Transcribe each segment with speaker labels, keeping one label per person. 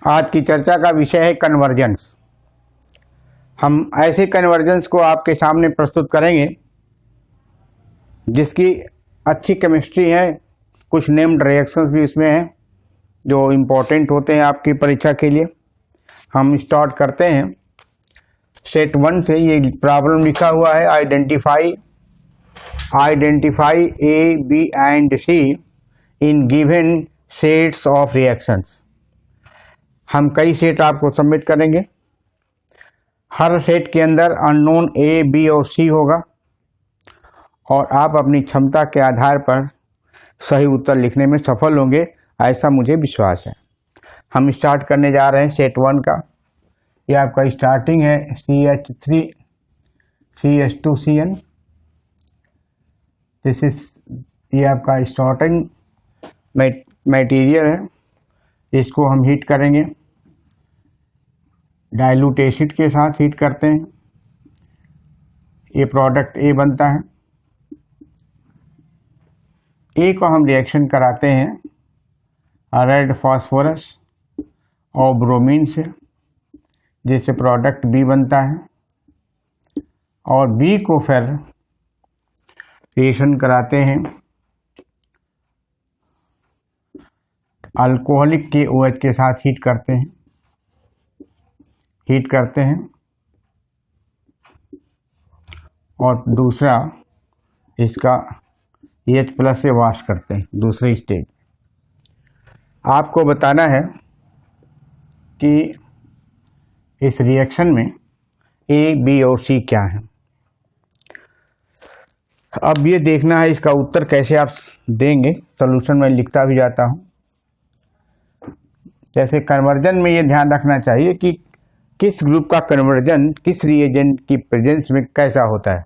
Speaker 1: आज की चर्चा का विषय है कन्वर्जेंस। हम ऐसे कन्वर्जेंस को आपके सामने प्रस्तुत करेंगे जिसकी अच्छी केमिस्ट्री है, कुछ नेम्ड रिएक्शंस भी इसमें हैं जो इम्पोर्टेंट होते हैं आपकी परीक्षा के लिए। हम स्टार्ट करते हैं सेट 1 से। ये प्रॉब्लम लिखा हुआ है identify A B and C in given sets of reactions. हम कई सेट आपको सबमिट करेंगे। हर सेट के अंदर अननोन ए बी और सी होगा और आप अपनी क्षमता के आधार पर सही उत्तर लिखने में सफल होंगे, ऐसा मुझे विश्वास है। हम स्टार्ट करने जा रहे हैं सेट 1 का। ये आपका स्टार्टिंग है CH3 CH2CN। ये आपका स्टार्टिंग मटेरियल है, इसको हम हीट करेंगे। डाइल्यूट एसिड के साथ हीट करते हैं। ये प्रोडक्ट ए बनता है। ए को हम रिएक्शन कराते हैं रेड फास्फोरस और ब्रोमीन से, जिससे प्रोडक्ट बी बनता है। और बी को फिर रिएक्शन कराते हैं अल्कोहलिक के OH के साथ हीट करते हैं और दूसरा इसका H+ से वॉश करते हैं। दूसरी स्टेज आपको बताना है कि इस रिएक्शन में ए बी और सी क्या है। अब ये देखना है इसका उत्तर कैसे आप देंगे। सॉल्यूशन में लिखता भी जाता हूँ। जैसे कन्वर्जन में ये ध्यान रखना चाहिए कि किस ग्रुप का कन्वर्जन किस रिएजेंट की प्रेजेंस में कैसा होता है।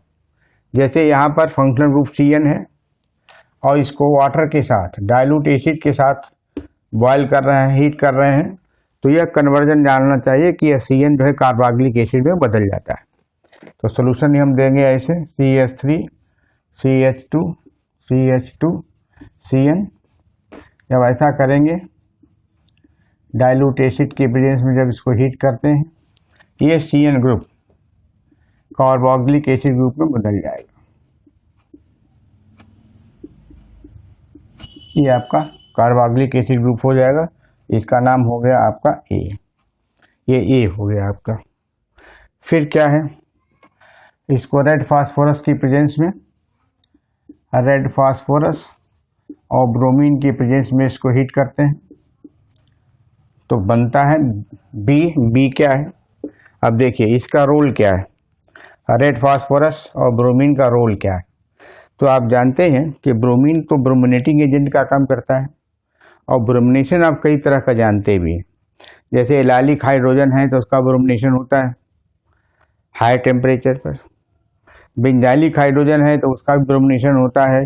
Speaker 1: जैसे यहाँ पर फंक्शनल ग्रुप CN है और इसको वाटर के साथ डाइल्यूट एसिड के साथ बॉयल कर रहे हैं, हीट कर रहे हैं, तो यह कन्वर्जन जानना चाहिए कि यह CN जो है कार्बोक्सिलिक एसिड में बदल जाता है। तो सोल्यूशन हम देंगे ऐसे CH3 CH2 CH2 CN। जब ऐसा करेंगे डाइल्यूट एसिड के प्रेजेंस में जब इसको हीट करते हैं, ये CN group carboxylic acid group में बदल जाएगा। ये आपका कार्बोक्सिलिक एसिड ग्रुप हो जाएगा। इसका नाम हो गया आपका A। ये A हो गया आपका। फिर क्या है, इसको रेड फास्फोरस की प्रेजेंस में, रेड फास्फोरस और ब्रोमीन की प्रेजेंस में इसको हीट करते हैं तो बनता है B क्या है, अब देखिए इसका रोल क्या है। रेड फास्फोरस और ब्रोमीन का रोल क्या है, तो आप जानते हैं कि ब्रोमीन तो ब्रोमिनेटिंग एजेंट का काम करता है और ब्रोमिनेशन आप कई तरह का जानते भी हैं। जैसे एलाइलिक हाइड्रोजन है तो उसका ब्रोमिनेशन होता है हाई टेम्परेचर पर। बेंजाइलिक हाइड्रोजन है तो उसका भी ब्रोमिनेशन होता है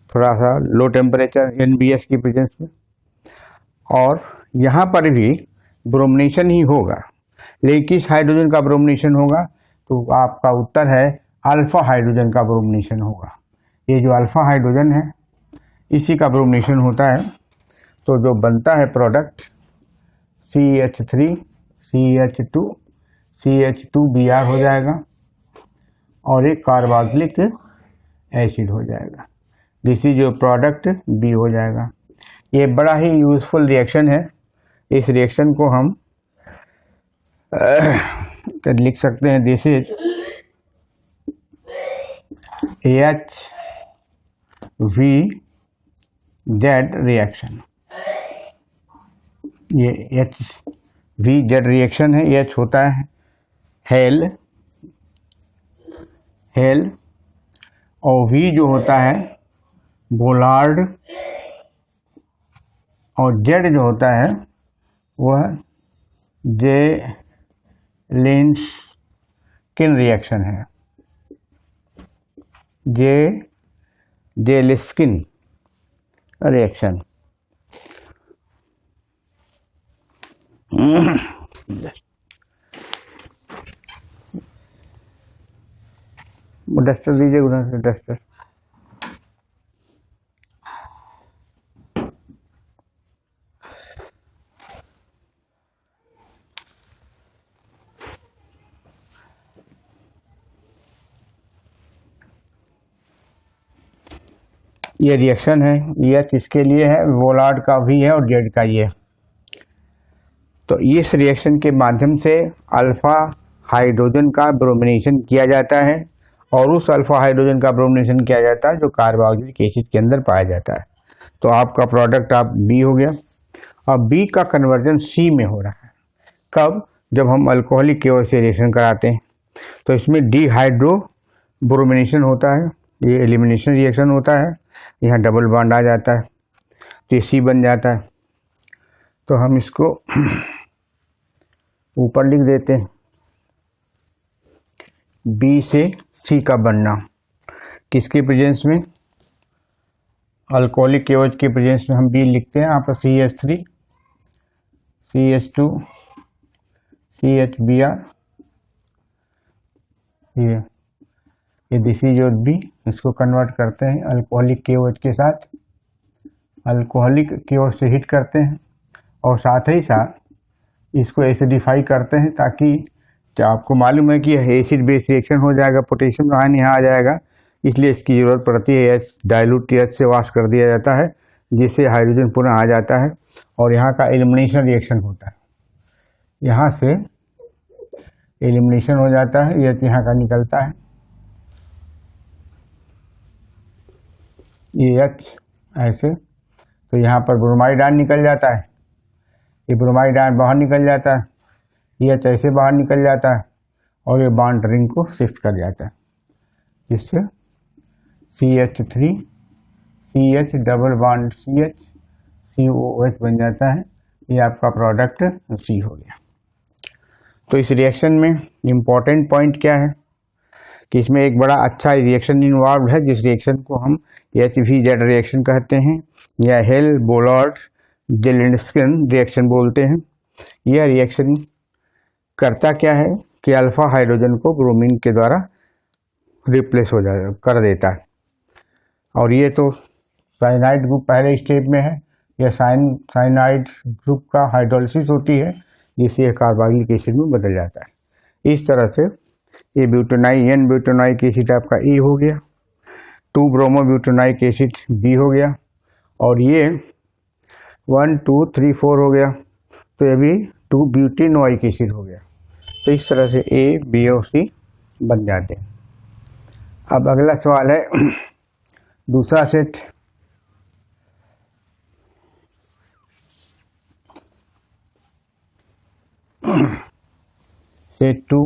Speaker 1: थोड़ा सा लो टेम्परेचर NBS की प्रेजेंस में। और यहाँ पर भी ब्रोमिनेशन ही होगा, लेकिन किस हाइड्रोजन का ब्रोमिनेशन होगा, तो आपका उत्तर है अल्फा हाइड्रोजन का ब्रोमिनेशन होगा। ये जो अल्फा हाइड्रोजन है इसी का ब्रोमिनेशन होता है। तो जो बनता है प्रोडक्ट CH3 CH2 CH2Br हो जाएगा और एक कार्बोक्सिलिक एसिड हो जाएगा। दिस इज जो प्रोडक्ट B हो जाएगा। ये बड़ा ही यूजफुल रिएक्शन है। इस रिएक्शन को हम लिख सकते हैं दिस इज HVZ रिएक्शन। ये HVZ रिएक्शन है। H होता है हेल और V जो होता है बोलार्ड और Z जो होता है वह जेलिंस्किन रिएक्शन है। जेलिंस्किन रिएक्शन। डस्टर दीजिए, उधर डस्टर। ये रिएक्शन है, ये किसके लिए है, वोलार्ड का भी है और जेड का ये है। तो इस रिएक्शन के माध्यम से अल्फा हाइड्रोजन का ब्रोमिनेशन किया जाता है और उस अल्फा हाइड्रोजन का ब्रोमिनेशन किया जाता है जो कार्बोक्सिलिक एसिड के अंदर पाया जाता है। तो आपका प्रोडक्ट आप बी हो गया। अब बी का कन्वर्जन सी में हो रहा है। कब? जब हम अल्कोहलिक केओएच से रिएक्शन कराते हैं तो इसमें डिहाइड्रो ब्रोमिनेशन होता है, ये एलिमिनेशन रिएक्शन होता है, यहाँ डबल बॉन्ड आ जाता है तो सी बन जाता है। तो हम इसको ऊपर लिख देते हैं, बी से सी का बनना किसके प्रेजेंस में, अल्कोहलिक केओएच के प्रेजेंस में हम बी लिखते हैं। आप CH3 CH2 CHBr, ये दिस इज योर बी। इसको कन्वर्ट करते हैं अल्कोहलिक केओएच के साथ, अल्कोहलिक केओएच से हिट करते हैं और साथ ही साथ इसको एसिडिफाई करते हैं ताकि आपको मालूम है कि एसिड बेस रिएक्शन हो जाएगा, पोटेशियम आयन यहाँ आ जाएगा, इसलिए इसकी ज़रूरत पड़ती है। एच डाइल्यूट एच से वॉश कर दिया जाता है जिससे हाइड्रोजन पुनः आ जाता है और यहाँ का एलिमिनेशन रिएक्शन होता है, यहाँ से एलिमिनेशन हो जाता है, ये यहाँ का निकलता है, ये एच ऐसे, तो यहाँ पर ब्रोमाइड आयन निकल जाता है, ये ब्रोमाइड आयन बाहर निकल जाता है, ये एच ऐसे बाहर निकल जाता है और ये बॉन्ड रिंग को शिफ्ट कर जाता है, जिससे CH3 CH double bond CH COOH बन जाता है। ये आपका प्रोडक्ट सी हो गया। तो इस रिएक्शन में इम्पॉर्टेंट पॉइंट क्या है कि इसमें एक बड़ा अच्छा रिएक्शन इन्वॉल्व है, जिस रिएक्शन को हम HVZ रिएक्शन कहते हैं या हेल बोलार्ड जेलिंस्किन रिएक्शन बोलते हैं। यह रिएक्शन करता क्या है कि अल्फा हाइड्रोजन को ब्रोमीन के द्वारा रिप्लेस हो जाएगा, कर देता है। और ये तो साइनाइड ग्रुप पहले स्टेप में है, यह साइनाइड ग्रुप का हाइड्रोलिसिस होती है जिससे यह कार्बोक्सिलिक एसिड में बदल जाता है। इस तरह से ये ब्यूटेनाइन ब्यूटेनाइक एसिड आपका ए हो गया, 2 ब्रोमो ब्यूटेनाइक एसिड बी हो गया और ये 1 2 3 4 हो गया, तो ये भी 2 ब्यूटेनोइक एसिड हो गया। तो इस तरह से ए बी और सी बन जाते हैं। अब अगला सवाल है दूसरा सेट, सेट 2,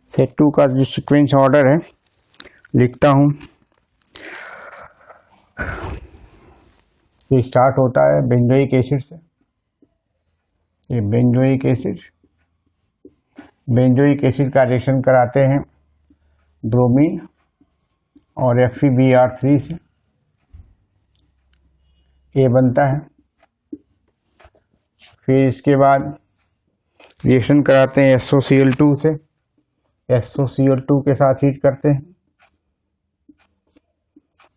Speaker 1: सेट 2 का जो सीक्वेंस ऑर्डर है लिखता हूँ। ये स्टार्ट होता है बेंजोइक एसिड से, ये बेंजोइक एसिड का रिएक्शन कराते हैं ब्रोमीन और FeBr3 से, ये बनता है। फिर इसके बाद रिएक्शन कराते हैं SOCl2 से, SOCl2 के साथ हीट करते हैं,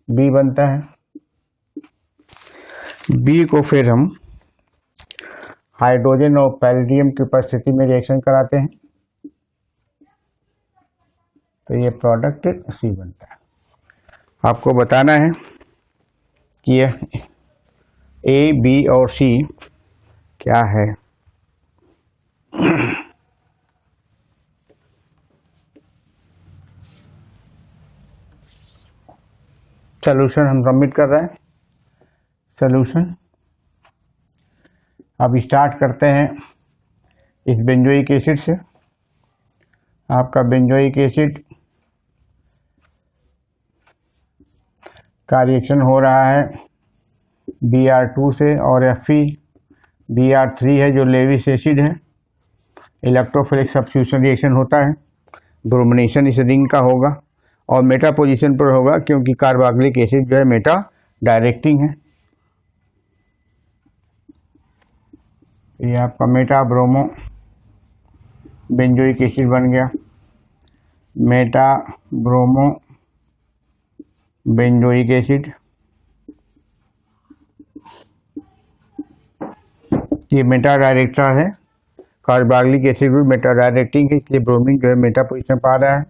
Speaker 1: बी बनता है। बी को फिर हम हाइड्रोजन और पैलेडियम की उपस्थिति में रिएक्शन कराते हैं तो ये प्रोडक्ट सी बनता है। आपको बताना है कि यह ए बी और सी क्या है। सॉल्यूशन हम सबमिट कर रहे हैं। सॉल्यूशन अब स्टार्ट करते हैं इस बेंजोइक एसिड से। आपका बेंजोइक एसिड का रिएक्शन हो रहा है Br2 से और FeBr3 है जो लेविस एसिड है। इलेक्ट्रोफिलिक सब्स्टिट्यूशन रिएक्शन होता है, ब्रोमिनेशन इस रिंग का होगा और मेटा पोजीशन पर होगा क्योंकि कार्बोक्सिलिक एसिड जो है मेटा डायरेक्टिंग है। ये आपका मेटा ब्रोमो बेंजोइक एसिड बन गया, मेटा ब्रोमो बेंजोइक एसिड। ये मेटा डायरेक्टर है carboxylic acid group Meta directing है, इसलिए ब्रोमीन जो है मेटा पोजिशन पा रहा है।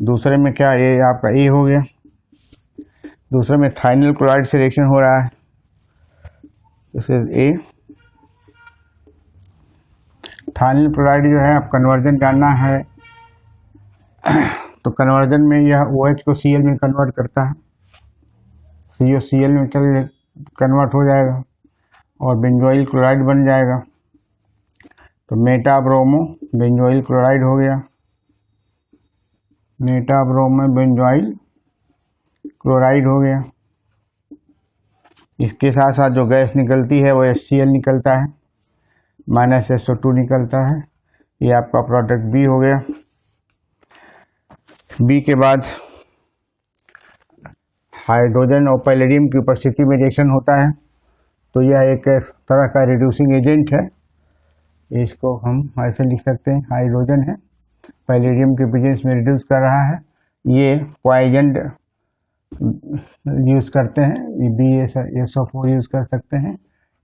Speaker 1: दूसरे में क्या, ये आपका ए हो गया। दूसरे में थाइनिल क्लोराइड से रिएक्शन हो रहा है, दिस इज ए। थाइनिल क्लोराइड जो है आप कन्वर्जन करना है तो कन्वर्जन में यह OH को Cl में कन्वर्ट करता है, COCl में कन्वर्ट हो जाएगा और बेंजोइल क्लोराइड बन जाएगा। तो मेटा ब्रोमो बेंजोइल क्लोराइड हो गया, मेटा ब्रोमो बेंजोइल क्लोराइड हो गया। इसके साथ साथ जो गैस निकलती है वो HCl निकलता है, -SO2 निकलता है। ये आपका प्रोडक्ट बी हो गया। बी के बाद हाइड्रोजन और पैलेडियम की उपस्थिति में रिएक्शन होता है, तो यह एक तरह का रिड्यूसिंग एजेंट है। इसको हम ऐसे लिख सकते हैं, हाइड्रोजन है, पैलेडियम के प्रेजेंस में रिड्यूस कर रहा है। ये पॉइजन यूज़ करते हैं, ये BaSO4 यूज़ कर सकते हैं,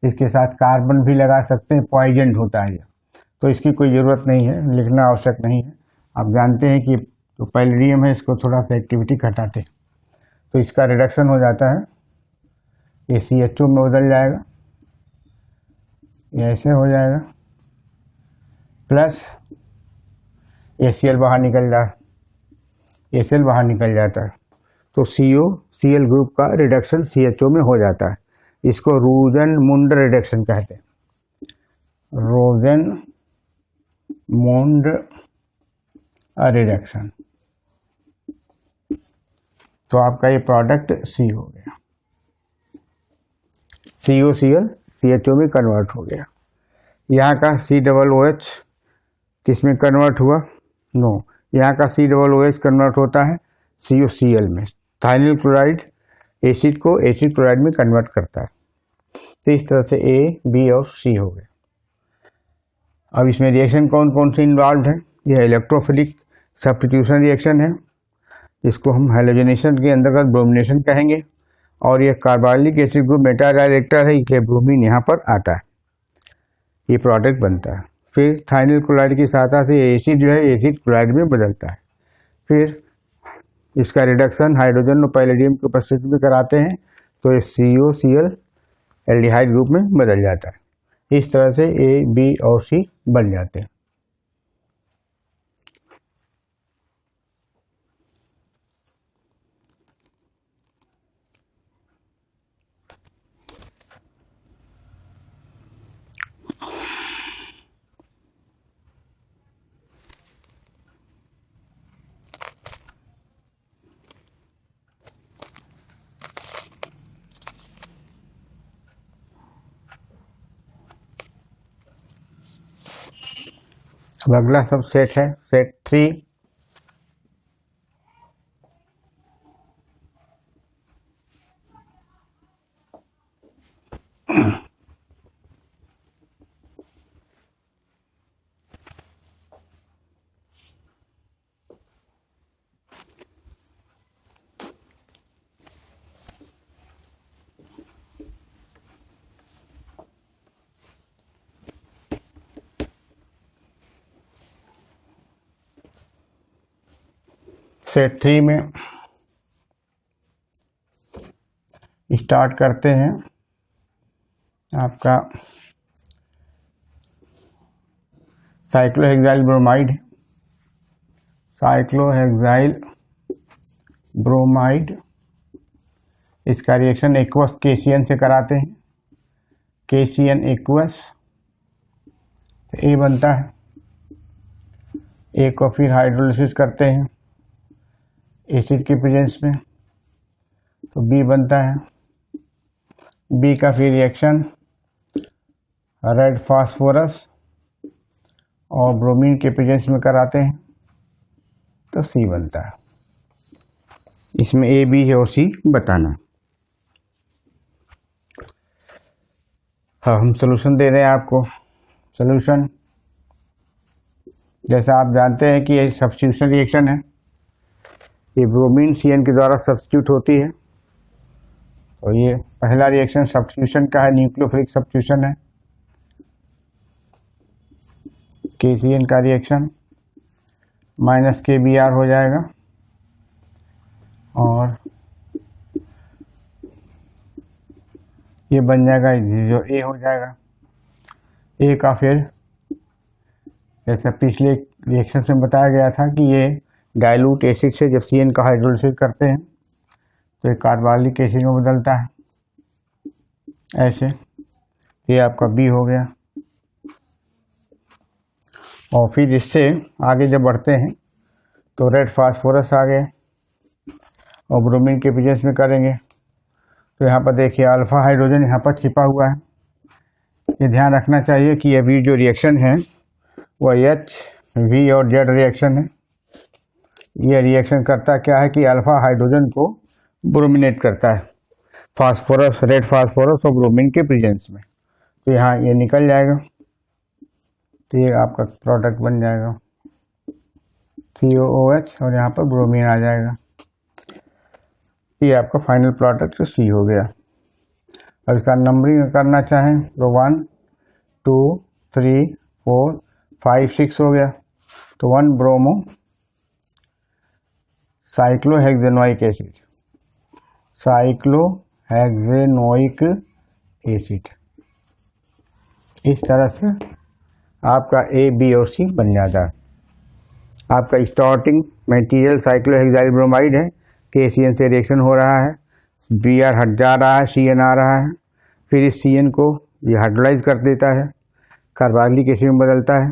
Speaker 1: इसके साथ कार्बन भी लगा सकते हैं, पॉइजन होता है ये, तो इसकी कोई ज़रूरत नहीं है, लिखना आवश्यक नहीं है। आप जानते हैं कि तो पैलेडियम है, इसको थोड़ा सा एक्टिविटी घटाते तो इसका रिडक्शन हो जाता है, ये CHO में बदल जाएगा, ये ऐसे हो जाएगा, प्लस ACl बाहर निकल जाए, ACl बाहर निकल जाता है, तो COCl ग्रुप का रिडक्शन CHO में हो जाता है। इसको रोजन-मुंड रिडक्शन कहते हैं, रोजन-मुंड रिडक्शन। तो आपका ये प्रोडक्ट C हो गया, COCl CHO में कन्वर्ट हो गया। यहाँ का COOH किस में कन्वर्ट हुआ? नो, यहाँ का COOH कन्वर्ट होता है COCl में। थाइनिल क्लोराइड एसिड को एसिड क्लोराइड में कन्वर्ट करता है। तो इस तरह से A, B और C हो गए। अब इसमें रिएक्शन कौन कौन से इन्वॉल्व है? यह इलेक्ट्रोफिलिक सब्स्टिट्यूशन रिएक्शन है, जिसको हम हैलोजनेशन के अंतर्गत ब्रोमिनेशन कहेंगे, और यह carboxylic acid group Meta director है, इसलिए ब्रोमीन यहाँ पर आता है, ये प्रोडक्ट बनता है। फिर थाइनिल क्लोराइड की सहायता से एसिड जो है एसिड क्लोराइड में बदलता है। फिर इसका रिडक्शन हाइड्रोजन और पैलेडियम की उपस्थिति में कराते हैं, तो ये COCl एल्डिहाइड ग्रुप में बदल जाता है। इस तरह से A, B और C बन जाते हैं। अब अगला सब सेट है, सेट 3। सेट 3 में स्टार्ट करते हैं आपका साइक्लोहेक्साइल ब्रोमाइड, साइक्लोहेक्साइल ब्रोमाइड। इसका रिएक्शन एक्वस KCN से कराते हैं, KCN एक्वस, तो A बनता है। A को फिर हाइड्रोलिसिस करते हैं एसिड के प्रेजेंस में, तो B बनता है। B का फिर रिएक्शन रेड फास्फोरस और ब्रोमीन के प्रेजेंस में कराते हैं, तो C बनता है। इसमें A, B और C बताना। हाँ, हम सोल्यूशन दे रहे हैं आपको। सोल्यूशन जैसा आप जानते हैं कि ये सब्स्टिट्यूशन रिएक्शन है, ये ब्रोमीन CN के द्वारा सब्स्टिट्यूट होती है। और ये पहला रिएक्शन सब्स्टिट्यूशन का है, न्यूक्लियोफिलिक सब्स्टिट्यूशन है। KCN का रिएक्शन माइनस KBr हो जाएगा और ये बन जाएगा जो A हो जाएगा। A का फिर जैसा पिछले रिएक्शन में बताया गया था कि ये डाइल्यूट एसिड से जब CN का हाइड्रोलिसिस करते हैं तो ये कार्बोक्सिलिक एसिड में बदलता है ऐसे। ये आपका B हो गया और फिर इससे आगे जब बढ़ते हैं तो रेड फास्फोरस आ गए और ब्रोमीन के प्रेजेंस में करेंगे तो यहाँ पर देखिए अल्फा हाइड्रोजन यहाँ पर छिपा हुआ है। ये ध्यान रखना चाहिए कि अभी जो रिएक्शन है वह H, V और Z रिएक्शन है। ये रिएक्शन करता क्या है कि अल्फा हाइड्रोजन को ब्रोमिनेट करता है फास्फोरस, रेड फास्फोरस और ब्रोमीन के प्रेजेंस में। तो यहाँ ये निकल जाएगा तो ये आपका प्रोडक्ट बन जाएगा COOH और यहाँ पर ब्रोमीन आ जाएगा। ये आपका फाइनल प्रोडक्ट C हो गया। अब इसका नंबरिंग करना चाहें तो 1 2 3 4 5 6 हो गया। तो 1 ब्रोमो साइक्लोहेक्सेनोइक एसिड, साइक्लोहेक्सेनोइक एसिड। इस तरह से आपका A, B और C बन जाता है। आपका स्टार्टिंग मटेरियल साइक्लोहेक्साइल ब्रोमाइड है, KCN से रिएक्शन हो रहा है, Br हट जा रहा है, CN आ रहा है। फिर इस CN को ये हाइड्रोलाइज कर देता है, कार्बोक्सिलिक एसिड में बदलता है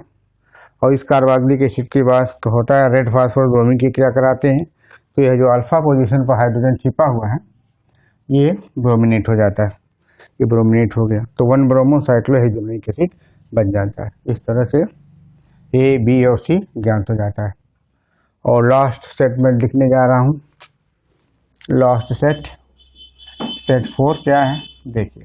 Speaker 1: और इस कार्बोक्सिलिक एसिड के बाद होता है रेड फास्फोरस ब्रोमीन की क्रिया कराते हैं तो यह जो अल्फा पोजीशन पर हाइड्रोजन छिपा हुआ है ये ब्रोमिनेट हो जाता है। ये ब्रोमिनेट हो गया तो 1 ब्रोमो साइक्लोहेक्सेनोइक एसिड बन जाता है। इस तरह से A, B और C ज्ञात हो जाता है। और लास्ट सेट में लिखने जा रहा हूँ। लास्ट सेट 4 क्या है देखिए।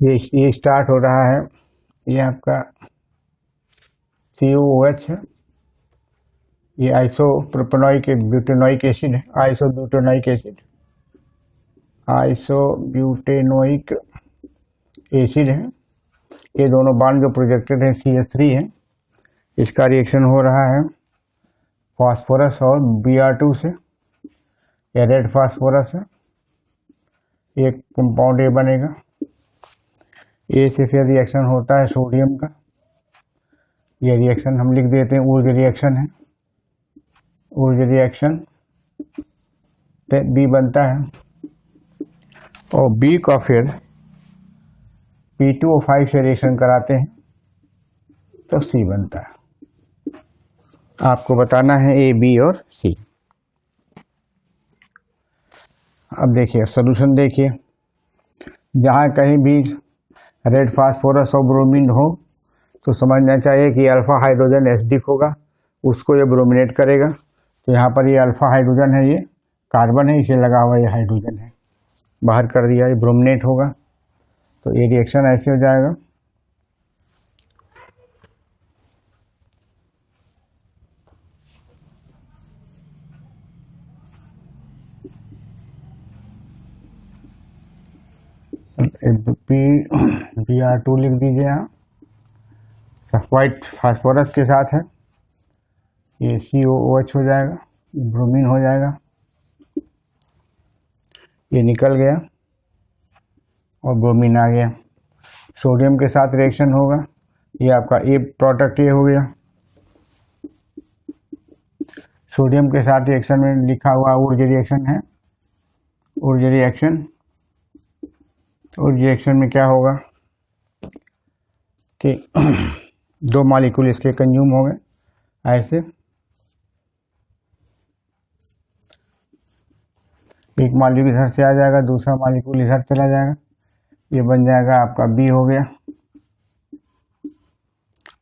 Speaker 1: ये स्टार्ट हो रहा है। ये आपका COOH है। ये आइसोप्रोपेनोइक ब्यूटेनोइक एसिड है, आइसोब्यूटेनोइक एसिड, आइसोब्यूटेनोइक एसिड है। ये दोनों बॉन्ड जो प्रोजेक्टेड है CH3 है। इसका रिएक्शन हो रहा है फास्फोरस और Br2 से। यह रेड फास्फोरस है। एक कंपाउंड A बनेगा। A से फिर रिएक्शन होता है सोडियम का। यह रिएक्शन हम लिख देते हैं ऊर्ज रिएक्शन है। ऊर्ज रिएक्शन B बनता है और B का फिर P2O5 से रिएक्शन कराते हैं तो C बनता है। आपको बताना है A, B और C। अब देखिए सॉल्यूशन देखिए। जहाँ कहीं भी रेड फास्फोरस और ब्रोमीन हो तो समझना चाहिए कि अल्फा हाइड्रोजन एसिडिक होगा, उसको ये ब्रोमिनेट करेगा। तो यहाँ पर ये अल्फा हाइड्रोजन है, ये कार्बन है, इसे लगा हुआ ये हाइड्रोजन है, बाहर कर दिया, ये ब्रोमिनेट होगा। तो ये रिएक्शन ऐसे हो जाएगा। Br2 लिख दीजिए यहाँ, व्हाइट फास्फोरस के साथ है। ये COOH हो जाएगा, ब्रोमीन हो जाएगा। ये निकल गया और ब्रोमीन आ गया। सोडियम के साथ रिएक्शन होगा। ये आपका A प्रोडक्ट ये हो गया। सोडियम के साथ रिएक्शन में लिखा हुआ ऊर्ज रिएक्शन है। ऊर्ज रिएक्शन, उस रिएक्शन में क्या होगा कि 2 मॉलिक्यूल इसके कंज्यूम हो गए ऐसे, एक मॉलिक्यूल इधर से आ जाएगा, दूसरा मॉलिक्यूल इधर चला जाएगा, ये बन जाएगा आपका बी हो गया,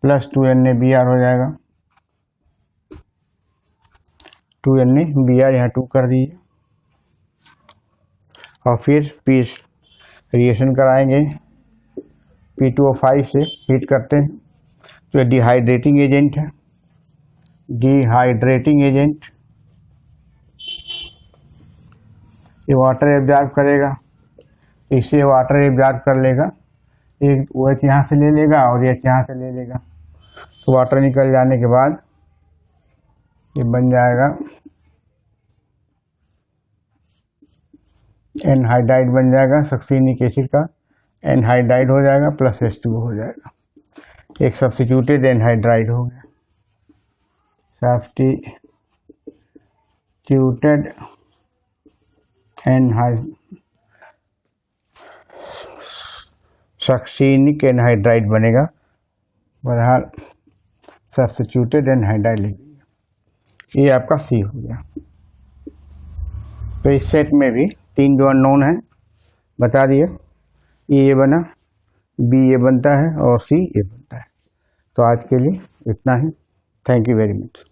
Speaker 1: प्लस 2NaBr हो जाएगा, 2NaBr यहाँ 2 कर दीजिए, और फिर पी रिएक्शन कराएंगे P2O5 से, हीट करते हैं तो ये डिहाइड्रेटिंग एजेंट है, डिहाइड्रेटिंग एजेंट, ये वाटर एब्जॉर्ब करेगा, इससे वाटर एब्जॉर्ब कर लेगा, एक OH यहाँ से ले लेगा और एक यहाँ से ले लेगा, तो वाटर निकल जाने के बाद ये बन जाएगा एनहाइड्राइड बन जाएगा, सक्सीनिक एसिड का एनहाइड्राइड हो जाएगा, प्लस H2O हो जाएगा, एक सब्स्टिट्यूटेड एनहाइड्राइड हो गया, सब्स्टिट्यूटेड सक्सीनिक एनहाइड्राइड बनेगा, बहरहाल सब्स्टिट्यूटेड एनहाइड्राइड लिख दीजिए, ये आपका सी हो गया। तो इस सेट में भी 3 जो अननोन है बता दिए, ये बना, बी ये बनता है और सी ये बनता है। तो आज के लिए इतना ही, थैंक यू वेरी मच।